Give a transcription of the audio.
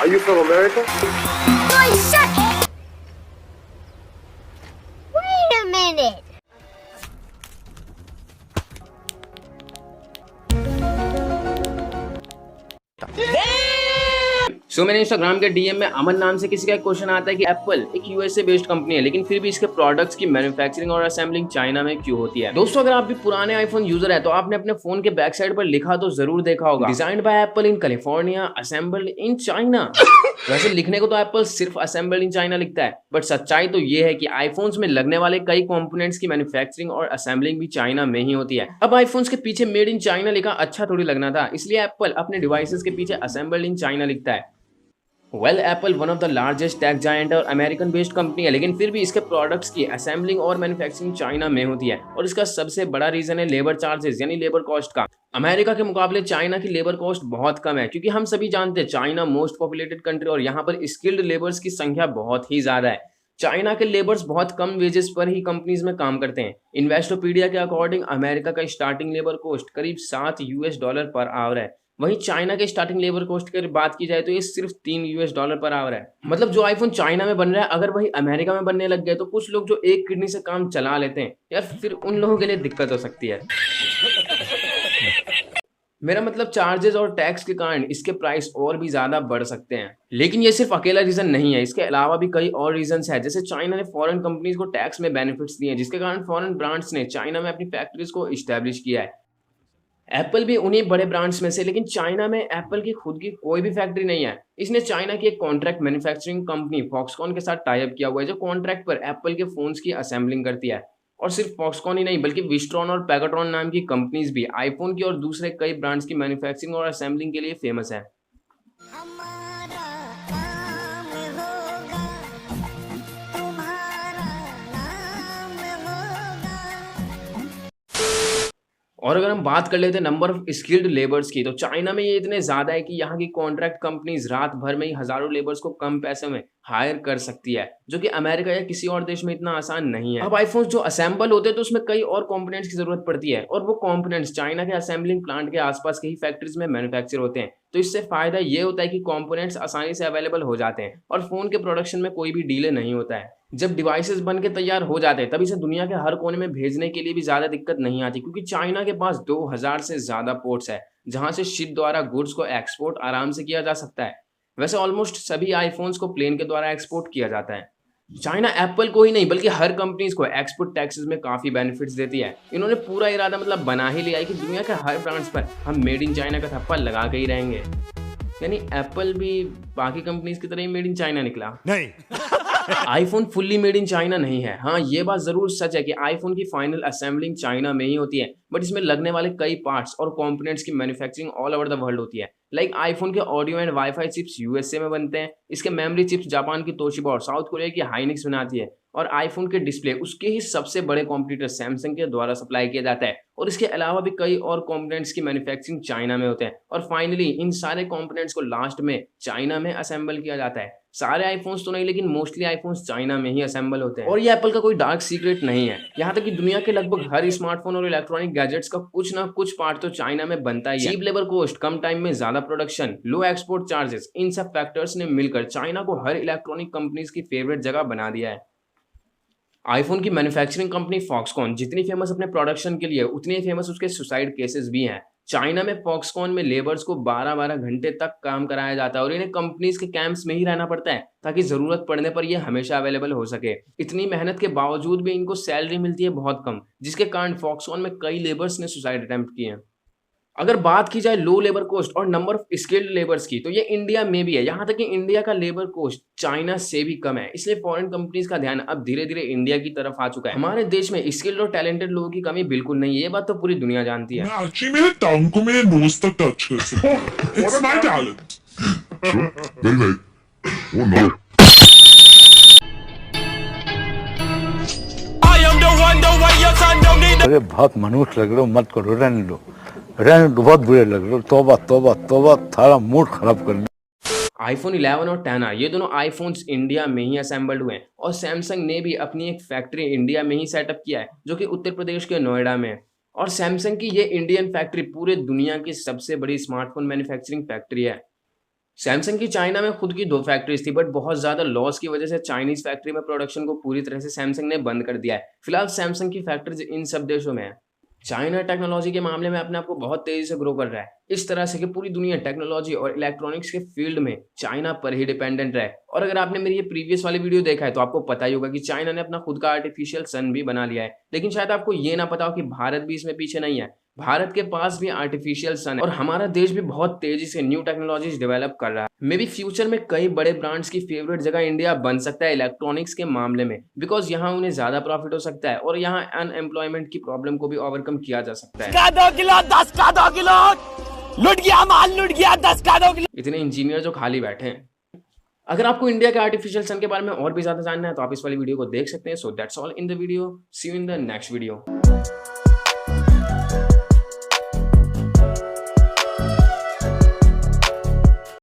Are you from America? Boy, shut. Wait a minute. मेरे Instagram के DM में अमन नाम से किसी का क्वेश्चन आता है कि एप्पल एक यूएसए बेस्ड कंपनी है, लेकिन फिर भी इसके प्रोडक्ट्स की मैन्युफैक्चरिंग और असेंबलिंग चाइना में क्यों होती है। दोस्तों, अगर आप भी पुराने आईफोन यूजर है तो आपने अपने फोन के बैक साइड पर लिखा तो जरूर देखा होगा, designed bye apple in California, assembled in China. वैसे लिखने को तो एप्पल सिर्फ असेंबल्ड इन चाइना लिखता है, बट सच्चाई तो ये है कि आईफोन्स में लगने वाले कई कंपोनेंट्स की मैन्युफैक्चरिंग और असेंबलिंग भी चाइना में ही होती है। अब आईफोन्स के पीछे मेड इन चाइना लिखा अच्छा थोड़ी लगना था, इसलिए एप्पल अपने डिवाइसेस के पीछे असेंबल्ड इन चाइना लिखता है। Apple one of the largest tech giant और अमेरिकन बेस्ड कंपनी है, लेकिन फिर भी इसके प्रोडक्ट्स की असेंबलिंग और मैन्युफैक्चरिंग चाइना में होती है, और इसका सबसे बड़ा रीजन है लेबर चार्जेस यानी लेबर कॉस्ट का। अमेरिका के मुकाबले चाइना की लेबर कॉस्ट बहुत कम है, क्योंकि हम सभी जानते हैं चाइना मोस्ट पॉपुलेटेड कंट्री और यहाँ पर स्किल्ड लेबर्स की संख्या बहुत ही ज्यादा है। चाइना के लेबर्स बहुत कम वेजेस पर ही कंपनीज में काम करते हैं। इन्वेस्टोपीडिया के अकॉर्डिंग अमेरिका का स्टार्टिंग लेबर कॉस्ट करीब $7 पर आवर है। वहीं चाइना के स्टार्टिंग लेबर कॉस्ट की बात की जाए तो ये सिर्फ $3 पर आवर है। मतलब जो आईफोन चाइना में बन रहा है, अगर वही अमेरिका में बनने लग गए तो कुछ लोग जो एक किडनी से काम चला लेते हैं यार, फिर उन लोगों के लिए दिक्कत हो सकती है। मेरा मतलब चार्जेस और टैक्स के कारण इसके प्राइस और भी ज्यादा बढ़ सकते हैं, लेकिन ये सिर्फ अकेला रीजन नहीं है। इसके अलावा भी कई और रीजंस है, जैसे चाइना ने फॉरेन कंपनीज को टैक्स में बेनिफिट्स दिए, जिसके कारण फॉरेन ब्रांड्स ने चाइना में अपनी फैक्ट्रीज को इस्टेब्लिश किया है। एप्पल भी उन्हीं बड़े ब्रांड्स में से, लेकिन चाइना में एप्पल की खुद की कोई भी फैक्ट्री नहीं है। इसने चाइना की एक कॉन्ट्रैक्ट मैन्युफैक्चरिंग कंपनी फॉक्सकॉन के साथ टाई अप किया हुआ है, जो कॉन्ट्रैक्ट पर एप्पल के फोन्स की असेंबलिंग करती है। और सिर्फ फॉक्सकॉन ही नहीं, बल्कि विस्ट्रॉन और पैगाट्रॉन नाम की कंपनीज भी आईफोन की और दूसरे कई ब्रांड्स की मैन्युफैक्चरिंग और असेंबलिंग के लिए फेमस है। और अगर हम बात कर लेते हैं नंबर ऑफ स्किल्ड लेबर्स की, तो चाइना में ये इतने ज्यादा है कि यहाँ की कॉन्ट्रैक्ट कंपनीज रात भर में ही हजारों लेबर्स को कम पैसे में हायर कर सकती है, जो कि अमेरिका या किसी और देश में इतना आसान नहीं है। अब आईफोन जो असेंबल होते हैं तो उसमें कई और कंपोनेंट्स की जरूरत पड़ती है, और वो कंपोनेंट्स चाइना के असेंबलिंग प्लांट के आसपास के ही फैक्ट्रीज में मैन्युफैक्चर होते हैं। तो इससे फायदा ये होता है कि कंपोनेंट्स आसानी से अवेलेबल हो जाते हैं और फोन के प्रोडक्शन में कोई भी डिले नहीं होता है। जब डिवाइसेस बन के तैयार हो जाते हैं तब इसे दुनिया के हर कोने में भेजने के लिए भी ज्यादा दिक्कत नहीं आती, क्योंकि चाइना के पास 2000 से ज्यादा पोर्ट्स है जहां से शिप द्वारा गुड्स को एक्सपोर्ट आराम से किया जा सकता है। वैसे ऑलमोस्ट सभी आईफोन्स को प्लेन के द्वारा एक्सपोर्ट किया जाता है। चाइना एप्पल को ही नहीं बल्कि हर कंपनीज को एक्सपोर्ट टैक्सेस में काफी बेनिफिट्स देती है। इन्होंने पूरा इरादा मतलब बना ही लिया है कि दुनिया के हर ब्रांड्स पर हम मेड इन चाइना का थप्पा लगा के ही रहेंगे। यानी एप्पल भी बाकी कंपनीज की तरह ही मेड इन चाइना निकला नहीं। IPhone fully made in China नहीं है। हाँ, ये बात जरूर सच है कि आईफोन की फाइनल असेंबलिंग चाइना में ही होती है, बट इसमें लगने वाले कई पार्ट्स और कंपोनेंट्स की manufacturing all over the world होती है। लाइक आईफोन के audio and wifi chips USA में बनते हैं, इसके मेमोरी चिप्स जापान की तोशिबा और साउथ कोरिया की हाइनिक्स बनाती है, और आईफोन के डिस्प्ले उसके ही सबसे बड़े कॉम्पिटिटर सैमसंग के द्वारा सप्लाई किया जाता है। और इसके अलावा भी कई और कंपोनेंट्स की मैन्युफैक्चरिंग चाइना में होते हैं, और फाइनली इन सारे कंपोनेंट्स को लास्ट में चाइना में असेंबल किया जाता है। सारे आईफोन्स तो नहीं, लेकिन मोस्टली आईफोन्स चाइना में ही असेंबल होते हैं। और ये एप्पल का कोई डार्क सीक्रेट नहीं है, यहाँ तक कि दुनिया के लगभग हर स्मार्टफोन और इलेक्ट्रॉनिक गैजेट्स का कुछ ना कुछ पार्ट तो चाइना में बनता ही है। चीप लेबर कॉस्ट, कम टाइम में ज्यादा प्रोडक्शन, लो एक्सपोर्ट चार्जेस, इन सब फैक्टर्स ने मिलकर चाइना को हर इलेक्ट्रॉनिक कंपनीज की फेवरेट जगह बना दिया है। आईफोन की मैन्युफैक्चरिंग कंपनी फॉक्सकॉन जितनी फेमस अपने प्रोडक्शन के लिए, उतनी ही फेमस उसके सुसाइड केसेस भी हैं। चाइना में फॉक्सकॉन में लेबर्स को 12-12 घंटे तक काम कराया जाता है, और इन्हें कंपनीज के कैंप्स में ही रहना पड़ता है ताकि जरूरत पड़ने पर यह हमेशा अवेलेबल हो सके। इतनी मेहनत के बावजूद भी इनको सैलरी मिलती है बहुत कम, जिसके कारण फॉक्सकॉन में कई लेबर्स ने सुसाइड अटेम्प्ट किए हैं। अगर बात की जाए लो लेबर कॉस्ट और नंबर ऑफ स्किल्ड लेबर्स की, तो ये इंडिया में भी है। यहाँ तक कि इंडिया का लेबर कॉस्ट चाइना से भी कम है, इसलिए फॉरेन कंपनीज का ध्यान अब धीरे धीरे इंडिया की तरफ आ चुका है। हमारे देश में स्किल्ड और टैलेंटेड लोगों की कमी बिल्कुल नहीं है, ये बात तो पूरी दुनिया जानती है। मेरे टांग को मेरे नोज तक टच कर सकते हैं। It's my talent. Very right. Oh no. अरे बहुत मनुष्य लग रहे हो, मत करो, रहने दो, बहुत बुरे लग रहे हो। तौबा तौबा तौबा, थारा मूड खराब कर दिया। आईफोन 11 और 10 ये दोनों आईफोन्स इंडिया में ही असेंबल्ड हुए हैं, और सैमसंग ने भी अपनी एक फैक्ट्री इंडिया में ही सेटअप किया है, जो कि उत्तर प्रदेश के नोएडा में है। और सैमसंग की ये इंडियन फैक्ट्री पूरे दुनिया की सबसे बड़ी स्मार्टफोन मैन्युफैक्चरिंग फैक्ट्री है। सैमसंग की चाइना में खुद की 2 फैक्ट्रीज थी, बट बहुत ज्यादा लॉस की वजह से चाइनीज फैक्ट्री में प्रोडक्शन को पूरी तरह से सैमसंग ने बंद कर दिया है। फिलहाल सैमसंग की फैक्ट्रीज इन सब देशों में है। चाइना टेक्नोलॉजी के मामले में अपने आप को बहुत तेजी से ग्रो कर रहा है, इस तरह से कि पूरी दुनिया टेक्नोलॉजी और इलेक्ट्रॉनिक्स के फील्ड में चाइना पर ही डिपेंडेंट रहे। और अगर आपने मेरी ये प्रीवियस वाली वीडियो देखा है तो आपको पता ही होगा कि चाइना ने अपना खुद का आर्टिफिशियल सन भी बना लिया है। लेकिन शायद आपको ये ना पता हो कि भारत भी इसमें पीछे नहीं है। भारत के पास भी आर्टिफिशियल सन है और हमारा देश भी बहुत तेजी से न्यू टेक्नोलॉजीज डेवलप कर रहा है। मे बी फ्यूचर में कई बड़े ब्रांड्स की फेवरेट जगह इंडिया बन सकता है इलेक्ट्रॉनिक्स के मामले में, बिकॉज यहाँ उन्हें ज्यादा प्रॉफिट हो सकता है और यहाँ अनएम्प्लॉयमेंट की प्रॉब्लम को भी ओवरकम किया जा सकता है। 2 किलो 10 का 2 किलो लुट गया, माल लुट गया 10 का 2 किलो। इतने इंजीनियर जो खाली बैठे हैं। अगर आपको इंडिया के आर्टिफिशियल सन के बारे में और भी ज्यादा जानना है तो आप इस वाली वीडियो को देख सकते हैं। So that's all in the video, see you in the next video.